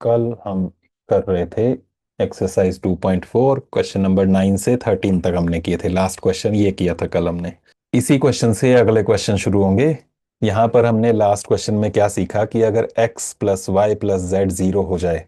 कल हम कर रहे थे एक्सरसाइज 2.4, क्वेश्चन नंबर 9 से 13 तक हमने किए थे। लास्ट क्वेश्चन ये किया था कल हमने। इसी क्वेश्चन से अगले क्वेश्चन शुरू होंगे। यहाँ पर हमने लास्ट क्वेश्चन में क्या सीखा कि अगर x plus y plus z zero हो जाए,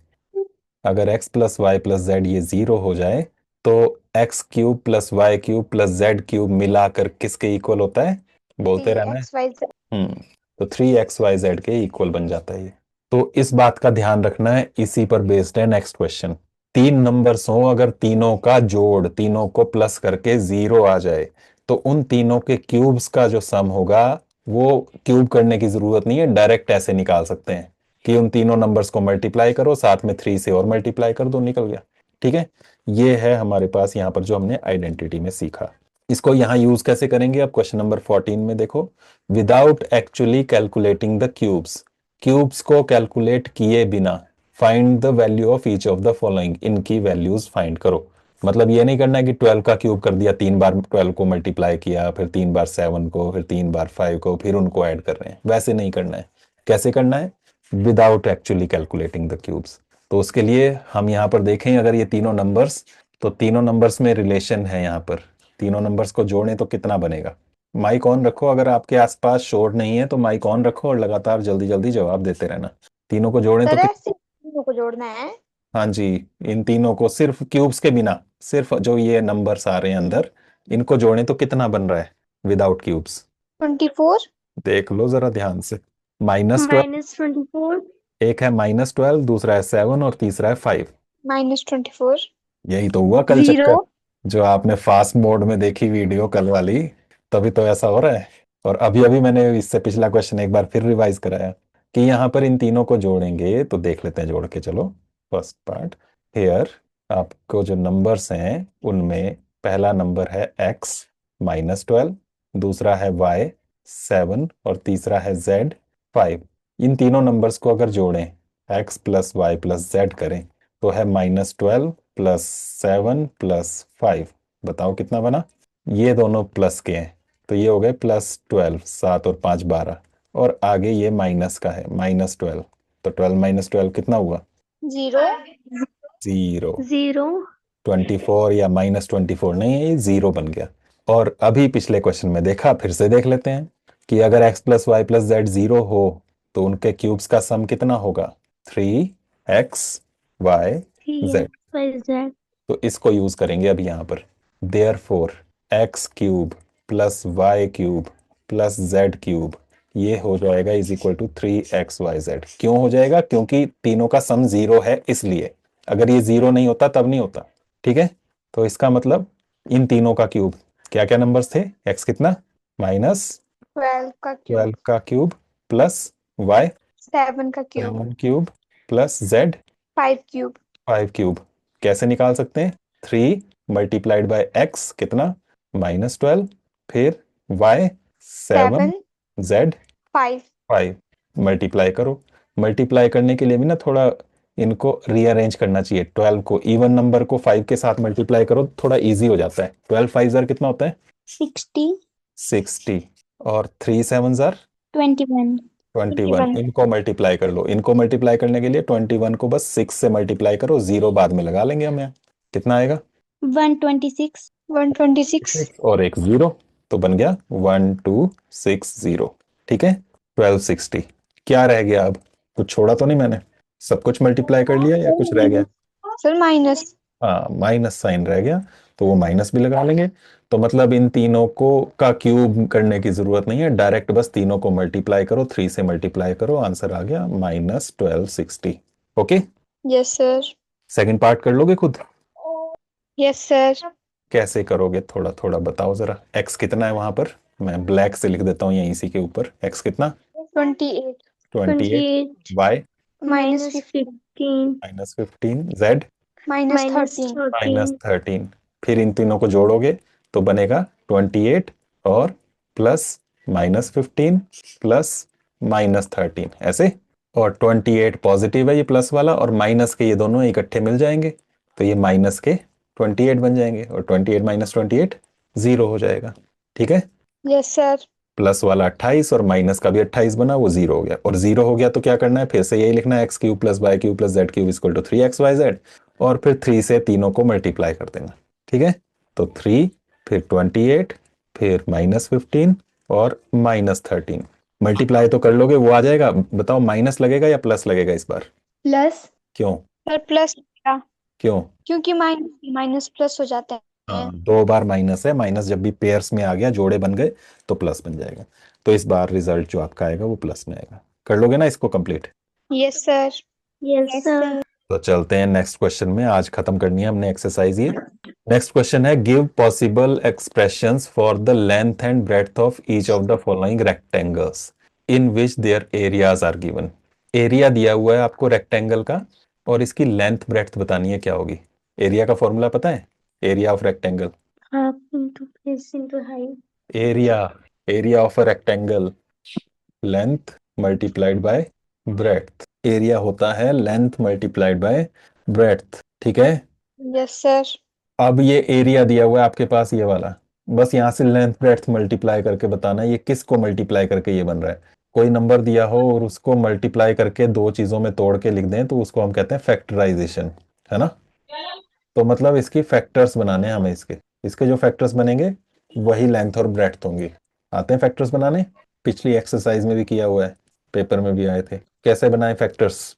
अगर x plus y plus z ये जीरो हो जाए तो x cube plus y cube plus z cube मिलाकर किसके इक्वल होता है? बोलते थ्री रहना है। X y z. हम्म। तो 3xy z के इक्वल बन जाता है ये। तो इस बात का ध्यान रखना है, इसी पर बेस्ड है नेक्स्ट क्वेश्चन। तीन नंबर्स हो, अगर तीनों का जोड़ तीनों को प्लस करके जीरो आ जाए तो उन तीनों के क्यूब्स का जो सम होगा वो क्यूब करने की जरूरत नहीं है, डायरेक्ट ऐसे निकाल सकते हैं कि उन तीनों नंबर्स को मल्टीप्लाई करो, साथ में 3 से और मल्टीप्लाई कर दो, निकल गया। ठीक है, ये है हमारे पास यहाँ पर जो हमने आइडेंटिटी में सीखा। इसको यहाँ यूज कैसे करेंगे? अब क्वेश्चन नंबर 14 में देखो, without actually calculating the cubes, cubes को कैलकुलेट किए बिना find the value of each of the following, इनकी वैल्यूज फाइंड करो। मतलब ये नहीं करना है कि 12 का क्यूब कर दिया, 3 बार 12 को मल्टीप्लाई किया, फिर 3 बार 7 को, फिर 3 बार 5 को, फिर उनको ऐड कर रहे हैं, वैसे नहीं करना है। कैसे करना है? Without actually calculating the cubes. तो उसके लिए हम यहाँ पर देखें, अगर ये तीनों नंबर्स, तो तीनों नंबर्स में रिलेशन है यहाँ पर, तीनों नंबर्स को जोड़ें तो कितना बनेगा। माइक ऑन रखो, अगर आपके आसपास शोर नहीं है तो माइक ऑन रखो और लगातार जल्दी जल्दी जवाब देते रहना। तीनों को जोड़ें तो सर ऐसे तीनों को जोड़ना है। हाँ जी, इन तीनों को सिर्फ क्यूब्स के बिना, सिर्फ जो ये नंबर्स आ रहे हैं अंदर, इनको जोड़ें तो कितना बन रहा है विदाउट क्यूब्स? 24। देख लो जरा ध्यान से। -12, -24। एक है -12, दूसरा है 7 और तीसरा है 5। -24। यही तो हुआ कल जीरो। चक्कर, जो आपने फास्ट मोड में देखी वीडियो कल वाली, तभी तो ऐसा हो रहा है। और अभी अभी मैंने इससे पिछला क्वेश्चन एक बार फिर रिवाइज कराया कि यहाँ पर इन तीनों को जोड़ेंगे, तो देख लेते हैं जोड़ के। चलो, फर्स्ट पार्ट हेयर, आपको जो नंबर्स हैं उनमें पहला नंबर है x -12, दूसरा है y 7 और तीसरा है z 5। इन तीनों नंबर्स को अगर जोड़ें, x plus y plus z करें, तो है -12 प्लस 7 प्लस 5। बताओ कितना बना? ये दोनों प्लस के हैं तो ये हो गए +12, 7 और 5 12, और आगे ये माइनस का है -12, तो 12 -12 कितना हुआ? जीरो। जीरो। जीरो। 24 या -24 नहीं है, ये जीरो बन गया। और अभी पिछले क्वेश्चन में देखा, फिर से देख लेते हैं कि अगर x plus y plus z zero हो तो उनके क्यूब्स का सम कितना होगा? 3xy z। z। तो इसको यूज करेंगे अब यहाँ पर। Therefore x cube plus y cube plus z cube, ये हो जाएगा is equal to 3xy z। क्यों हो जाएगा? क्योंकि तीनों का सम जीरो है, इसलिए। अगर ये जीरो नहीं होता तब नहीं होता। ठीक है, तो इसका मतलब इन तीनों का क्यूब, क्या क्या नंबर्स थे? एक्स कितना? ट्वेल्व का क्यूब। -12 का क्यूब प्लस वाई 7 का cube. 7 cube plus Z 5 cube. 5 cube. कैसे निकाल सकते हैं? 3 मल्टीप्लाइड बाय एक्स कितना? -12, फिर वाई 7, 7। जेड 5। 5। मल्टीप्लाई करो। मल्टीप्लाई करने के लिए भी ना थोड़ा इनको रीअरेंज करना चाहिए। 12 को, इवन नंबर को 5 के साथ मल्टीप्लाई करो तो थोड़ा इजी हो जाता है। 12 5 जार कितना होता है? 60। 60। और 3 7 जार 21। 21। इनको मल्टीप्लाई कर लो। इनको मल्टीप्लाई करने के लिए 21 को बस 6 से मल्टीप्लाई करो, जीरो बाद में लगा लेंगे हम यहाँ। कितना आएगा? 126। 126। 6 और एक जीरो, तो बन गया 1260। ठीक है, 1260। क्या रह गया अब? कुछ छोड़ा तो नहीं मैंने? सब कुछ मल्टीप्लाई कर लिया या कुछ रह गया? Sir minus. हाँ, माइनस साइन रह गया, तो वो माइनस भी लगा लेंगे। तो मतलब इन तीनों को का क्यूब करने की जरूरत नहीं है, डायरेक्ट बस तीनों को मल्टीप्लाई करो, 3 से मल्टीप्लाई करो, आंसर आ गया -1260। Okay, yes sir. Second part कर लोगे खुद? Yes sir. कैसे करोगे थोड़ा थोड़ा बताओ जरा। एक्स कितना है वहां पर? मैं ब्लैक से लिख देता हूँ यहीं इसी के ऊपर। एक्स कितना? 28। 28। 28। वाई -15। -15। जेड -13। -13। फिर इन तीनों को जोड़ोगे तो बनेगा 28 और प्लस -15 प्लस -13, ऐसे। और 28 पॉजिटिव है ये प्लस वाला, और माइनस के ये दोनों इकट्ठे मिल जाएंगे, तो ये माइनस के 28 बन जाएंगे, और 28 - 28 जीरो हो जाएगा। ठीक है, यस सर। प्लस वाला 28 और माइनस का भी 28 बना, वो 0 हो गया। और 0 हो गया तो क्या करना है, फिर से यही लिखना है, x cube plus y cube plus z cube equal to 3xyz, और फिर 3 से तीनों को मल्टीप्लाई कर देना। ठीक है, तो 3, फिर 28, फिर -15 और -13। मल्टीप्लाई तो कर लोगे, वो आ जाएगा। बताओ माइनस लगेगा या प्लस लगेगा इस बार? प्लस। क्यों? सर प्लस क्यों? क्योंकि माइनस माइनस प्लस हो जाता है। हाँ, 2 बार माइनस है, माइनस जब भी पेयर्स में आ गया, जोड़े बन गए, तो प्लस बन जाएगा। तो इस बार रिजल्ट जो आपका आएगा वो प्लस में आएगा। कर लोगे ना इसको complete? Yes sir. Yes sir. तो चलते हैं नेक्स्ट क्वेश्चन में, आज खत्म करनी है हमने एक्सरसाइज ये। नेक्स्ट क्वेश्चन है, give possible expressions for the length and breadth of each of the following rectangles in which their areas are given. Area दिया हुआ है आपको रेक्टेंगल का, और इसकी लेंथ ब्रेड्थ बतानी है क्या होगी। एरिया का फॉर्मूला पता है? Area of rectangle, half into base into height. Area, area of a rectangle, length multiplied by breadth. Area होता है लेंथ मल्टीप्लाइड बाय ब्रेड्थ। ठीक है, यस सर। अब ये एरिया दिया हुआ है आपके पास, ये वाला, बस यहाँ से लेंथ ब्रेड्थ मल्टीप्लाई करके बताना है ये किसको मल्टीप्लाई करके ये बन रहा है। कोई नंबर दिया हो और उसको मल्टीप्लाई करके दो चीजों में तोड़ के लिख दें तो उसको हम कहते हैं फैक्टराइजेशन, है ना। तो मतलब इसकी फैक्टर्स बनाने हैं हमें, इसके इसके जो फैक्टर्स बनेंगे वही लेंथ और ब्रेड्थ होंगी। आते हैं फैक्टर्स बनाने, पिछली एक्सरसाइज में भी किया हुआ है, पेपर में भी आए थे। कैसे बनाए फैक्टर्स?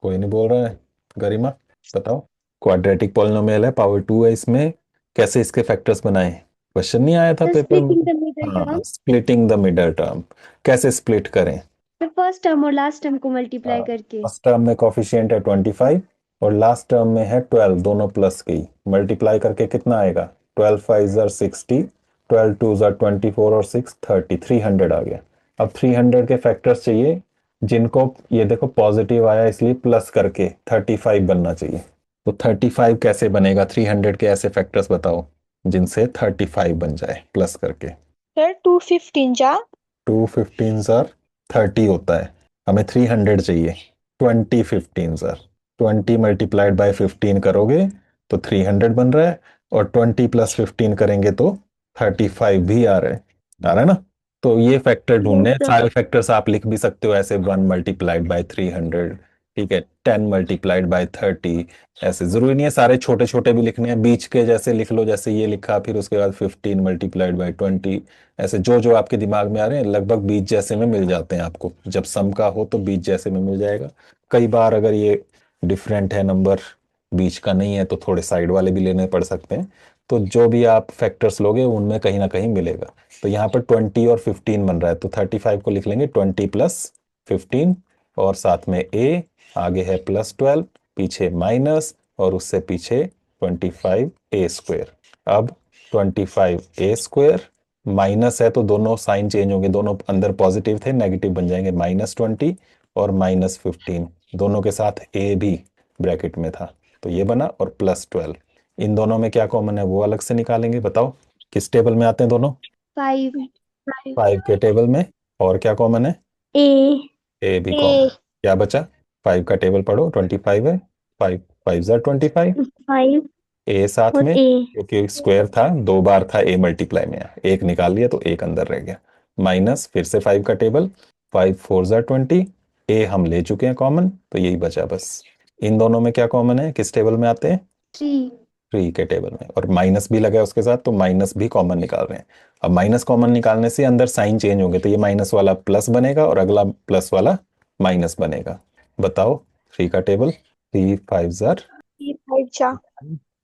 कोई नहीं बोल रहा है, गरिमा बताओ। क्वाड्रेटिक पॉलिनोमियल है, पावर 2 है इसमें, कैसे इसके फैक्टर्स बनाए? क्वेश्चन नहीं आया था सर पेपर में? स्प्लिटिंग द मिडल हाँ, term. Splitting the middle term. कैसे स्प्लिट करें? फिर फर्स्ट टर्म और लास्ट टर्म को मल्टीप्लाई करके। फर्स्ट टर्म में कोफिशिएंट है 25 और लास्ट टर्म में है 12, दोनों प्लस की, मल्टीप्लाई करके कितना आएगा? 12 5 ज़र 60, 12 2 ज़र 24 और 6 30, 300 आ गया। अब 300 के फैक्टर्स चाहिए जिनको, ये देखो पॉजिटिव आया इसलिए प्लस करके 35 बनना चाहिए। तो 35 कैसे बनेगा? 300 के ऐसे फैक्टर्स बताओ जिनसे 35 बन जाए प्लस करके। सर 215 जा 215 ज़र 30 होता है, हमें 300 चाहिए। 20 15 ज़र 20 मल्टीप्लाइड बाय 15 करोगे तो 300 बन रहा है, और 20 प्लस 15 करेंगे तो 35 भी आ रहा है ना। तो ये फैक्टर ढूंढने हैं, सारे फैक्टर्स आप लिख भी सकते हो ऐसे, 1 मल्टीप्लाइड बाय 300, ठीक है, 10 मल्टीप्लाइड बाय 30। ऐसे जरूरी नहीं है सारे छोटे छोटे भी लिखने हैं, बीच के जैसे लिख लो, जैसे ये लिखा, फिर उसके बाद 15 मल्टीप्लाइड बाय 20। ऐसे जो जो आपके दिमाग में आ रहे हैं लगभग बीच जैसे में मिल जाते हैं आपको, जब सम का हो तो बीच जैसे में मिल जाएगा। कई बार अगर ये डिफरेंट है नंबर, बीच का नहीं है, तो थोड़े साइड वाले भी लेने पड़ सकते हैं। तो जो भी आप फैक्टर्स लोगे उनमें कहीं ना कहीं मिलेगा। तो यहाँ पर 20 और 15 बन रहा है, तो 35 को लिख लेंगे 20 प्लस 15, और साथ में ए, आगे है +12, पीछे माइनस, और उससे पीछे 25a²। अब 25a² माइनस है तो दोनों साइन चेंज होंगे, दोनों अंदर पॉजिटिव थे नेगेटिव बन जाएंगे, -20 और -15, दोनों के साथ ए भी ब्रैकेट में था तो ये बना, और +12। इन दोनों में क्या कॉमन है वो अलग से निकालेंगे, बताओ किस टेबल में आते हैं दोनों? 5 5 के टेबल में। और क्या कॉमन है? ए ए भी कॉमन। क्या बचा? 5 का टेबल पढ़ो, 25 है, 5 5 ज़र 25, 5 ए साथ और में, ए। क्योंकि स्क्वायर था 2 बार था, ए मल्टीप्लाई में एक निकाल लिया तो एक अंदर रह गया, माइनस फिर से 5 का टेबल, 5 4 ज़र 20, ए हम ले चुके हैं कॉमन, तो यही बचा बस। इन दोनों में क्या कॉमन है, किस टेबल में आते हैं? 3 3 के टेबल में, और माइनस भी लगा है उसके साथ तो माइनस भी कॉमन निकाल रहे हैं। अब माइनस कॉमन निकालने से अंदर साइन चेंज होंगे, तो ये माइनस वाला प्लस बनेगा और अगला प्लस वाला माइनस बनेगा। बताओ 3 का टेबल, 3 5 ज़र, 5 जा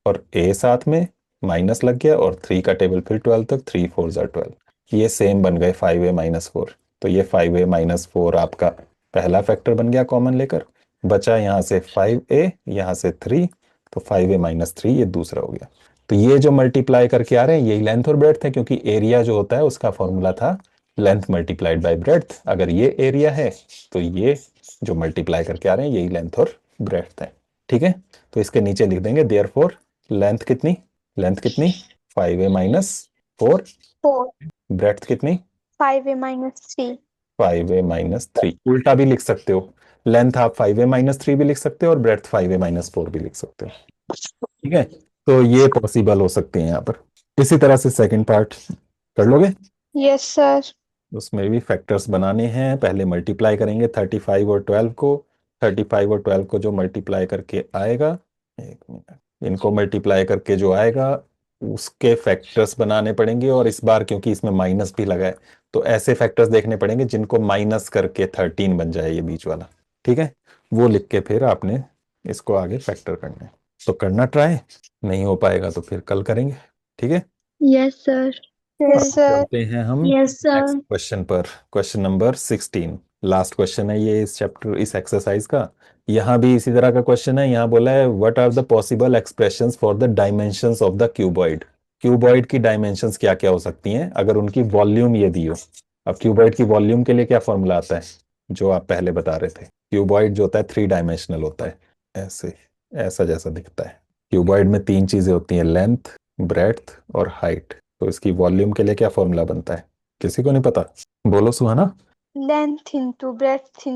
और ए साथ में माइनस लग गया, और 3 का टेबल फिर 12 तक, 3 4 ज़र 12, ये सेम बन गए 5a-4। तो ये 5a-4 आपका पहला फैक्टर बन गया कॉमन लेकर, बचा यहाँ से 5a, यहाँ से 3, तो 5a-3 ये दूसरा हो गया। तो ये जो मल्टीप्लाई करके आ रहे हैं यही लेंथ और ब्रेड्थ है, क्योंकि एरिया जो होता है उसका फॉर्मूला था लेंथ मल्टीप्लाइड बाय ब्रेड्थ। अगर ये एरिया है तो ये जो मल्टीप्लाई करके आ रहे हैं यही लेंथ और ब्रेड्थ है। ठीक है, तो इसके नीचे लिख देंगे देयरफॉर लेंथ कितनी, लेंथ कितनी 5a-4, 4 ब्रेड्थ कितनी 5a-3 5a-3। उल्टा भी लिख सकते हो, लेंथ आप 5a-3 भी लिख सकते हो और ब्रेड्थ 5a-4 भी लिख सकते हो। ठीक है, तो ये पॉसिबल हो सकते हैं यहाँ पर। इसी तरह से सेकंड पार्ट कर लोगे? Yes sir. उसमें भी फैक्टर्स बनाने हैं। पहले मल्टीप्लाई करेंगे 35 और 12 को। 35 और 12 को जो मल्टीप्लाई करके आएगा, एक मिनट, इनको मल्टीप्लाई करके जो आएगा उसके फैक्टर्स बनाने पड़ेंगे। और इस बार क्योंकि इसमें माइनस भी लगा है तो ऐसे फैक्टर्स देखने पड़ेंगे जिनको माइनस करके 13 बन जाए ये बीच वाला। ठीक है, वो लिख के फिर आपने इसको आगे फैक्टर करना है। तो करना ट्राई, नहीं हो पाएगा तो फिर कल करेंगे। ठीक है, यस सर। अब यस सर। चलते हैं हम यस नेक्स्ट सर। क्वेश्चन पर। क्वेश्चन नंबर 16, लास्ट क्वेश्चन है ये इस चैप्टर, इस एक्सरसाइज का। यहाँ भी इसी तरह का क्वेश्चन है। यहाँ बोला है what are the possible expressions for the dimensions of the cuboid. Cuboid की डायमेंशंस क्या क्या हो सकती हैं अगर उनकी वॉल्यूम ये दी हो। अब क्यूबॉइड की वॉल्यूम के लिए क्या फॉर्मूला आता है जो आप पहले बता रहे थे। क्यूबॉइड जो होता है 3 डायमेंशनल होता है, ऐसे, ऐसा जैसा दिखता है। क्यूबॉइड में 3 चीजें होती हैं, लेंथ, ब्रेड्थ और हाइट। तो इसकी वॉल्यूम के लिए क्या फॉर्मूला बनता है, किसी को नहीं पता? बोलो Suhana. Length into breadth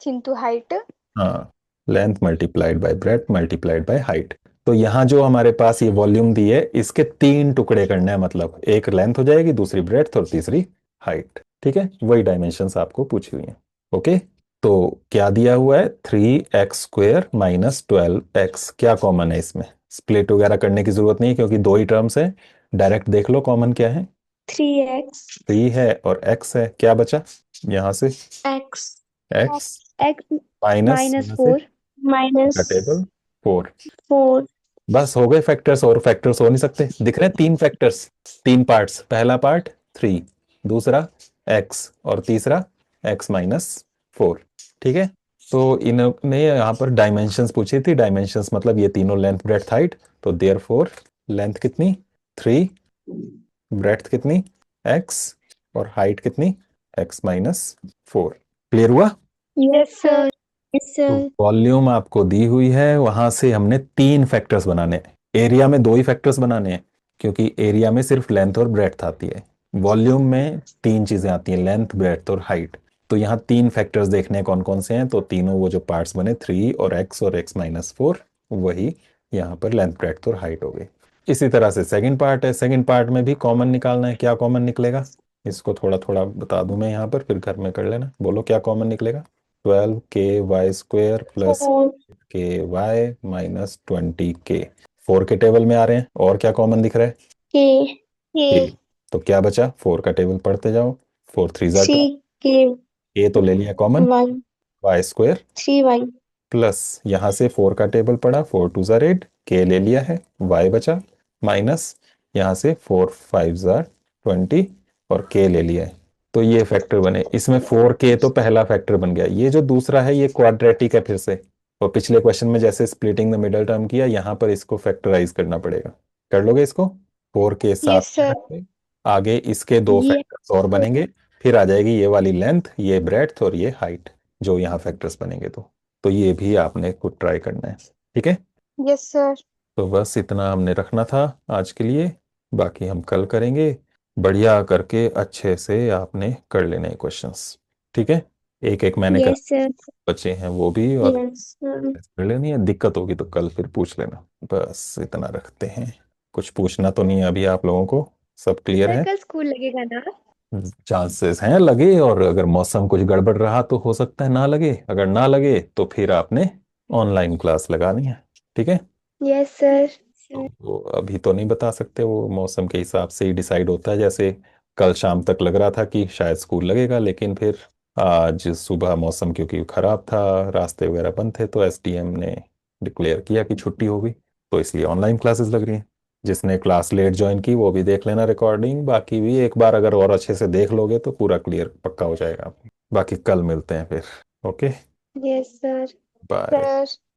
into height. हाँ, length multiplied by breadth multiplied by height. तो यहाँ जो हमारे पास ये वॉल्यूम दी है इसके 3 टुकड़े करने हैं, मतलब एक लेंथ हो जाएगी, दूसरी ब्रेड्थ और तीसरी हाइट। ठीक है, वही डायमेंशंस आपको पूछी हुई हैं। ओके, तो क्या दिया हुआ है, 3x² माइनस 12x। क्या कॉमन है इसमें? स्प्लिट वगैरह करने की जरूरत नहीं है क्योंकि दो ही टर्म्स है। डायरेक्ट देख लो कॉमन क्या है। 3x 3 है और x है, क्या बचा यहाँ से? x x x minus minus यहाँ से 4 माइनस का टेबल 4। 4। बस हो गए फैक्टर्स, और फैक्टर्स हो नहीं सकते। दिख रहे हैं 3 फैक्टर्स, 3 पार्ट्स। पहला पार्ट 3, दूसरा x और तीसरा x-4। ठीक है, तो इन्होंने यहाँ पर डायमेंशंस पूछी थी। डायमेंशंस मतलब ये तीनों लेंथ ब्रेड्थ हाइट। तो देयरफॉर लेंथ कितनी 3, ब्रेड्थ कितनी x और हाइट कितनी x-4। क्लियर हुआ? Yes sir. यस तो सर। वॉल्यूम आपको दी हुई है, वहां से हमने 3 फैक्टर्स बनाने हैं। एरिया में 2 ही फैक्टर्स बनाने हैं क्योंकि एरिया में सिर्फ लेंथ और ब्रेड्थ आती है। वॉल्यूम में 3 चीजें आती हैं, लेंथ, ब्रेड्थ और हाइट। तो यहाँ 3 फैक्टर्स देखने हैं कौन कौन से हैं। तो तीनों वो जो पार्ट्स बने 3 और x-4, वही यहाँ पर लेंथ, ब्रेड्थ और हाइट हो गई। इसी तरह से सेकंड पार्ट है। सेकंड पार्ट में भी कॉमन निकालना है। क्या कॉमन निकलेगा, इसको थोड़ा थोड़ा बता दूं मैं यहाँ पर, फिर घर में कर लेना। बोलो क्या कॉमन निकलेगा। 12k² plus 4 k minus 20k। 4 के टेबल में आ रहे हैं। और क्या कॉमन दिख रहा है? k k। तो क्या बचा, 4 का टेबल पढ़ते जाओ। 4 3 ज़ा 12, 3k k तो ले लिया कॉमन, 1 y² 3y प्लस यहाँ से 4 का टेबल पड़ा, 4 2 ज़ा 8, k ले लिया है, y बचा, माइनस यहाँ से 4 5 ज़ा 20 और k ले लिया है। तो ये फैक्टर बने। इसमें 4k तो पहला फैक्टर बन गया। ये जो दूसरा है ये क्वाड्रेटिक है फिर से। और पिछले क्वेश्चन में जैसे स्प्लिटिंग द मिडल टर्म किया, यहाँ पर इसको फैक्टराइज करना पड़ेगा। कर लोगे इसको? 4k साथ यस में सर। रख के आगे इसके 2 ये फैक्टर्स और बनेंगे। फिर आ जाएगी ये वाली लेंथ, ये ब्रेड्थ और ये हाइट, जो यहाँ फैक्टर्स बनेंगे। तो ये भी आपने खुद ट्राई करना है। ठीक है, यस सर। तो बस इतना हमने रखना था आज के लिए। बाकी हम कल करेंगे। बढ़िया करके अच्छे से आपने कर लेने हैं क्वेश्चंस। ठीक है, एक एक मैंने कर यस सर। बचे हैं वो भी, और यस सर। कर लेनी है। दिक्कत होगी तो कल फिर पूछ लेना। बस इतना रखते हैं। कुछ पूछना तो नहीं है अभी आप लोगों को? सब क्लियर सर है? कल स्कूल लगेगा ना? चांसेस हैं लगे, और अगर मौसम कुछ गड़बड़ रहा तो हो सकता है ना लगे। अगर ना लगे तो फिर आपने ऑनलाइन क्लास लगानी है। ठीक है, यस सर। तो वो अभी तो नहीं बता सकते, वो मौसम के हिसाब से ही डिसाइड होता है। जैसे कल शाम तक लग रहा था कि शायद स्कूल लगेगा, लेकिन फिर आज सुबह मौसम क्योंकि खराब था, रास्ते वगैरह बंद थे, तो एसडीएम ने डिक्लेयर किया कि छुट्टी होगी। तो इसलिए ऑनलाइन क्लासेस लग रही हैं। जिसने क्लास लेट ज्वाइन की वो भी देख लेना रिकॉर्डिंग। बाकी भी एक बार अगर और अच्छे से देख लोगे तो पूरा क्लियर पक्का हो जाएगा आपको। बाकी कल मिलते हैं फिर। Okay, yes sir. Bye. Sir.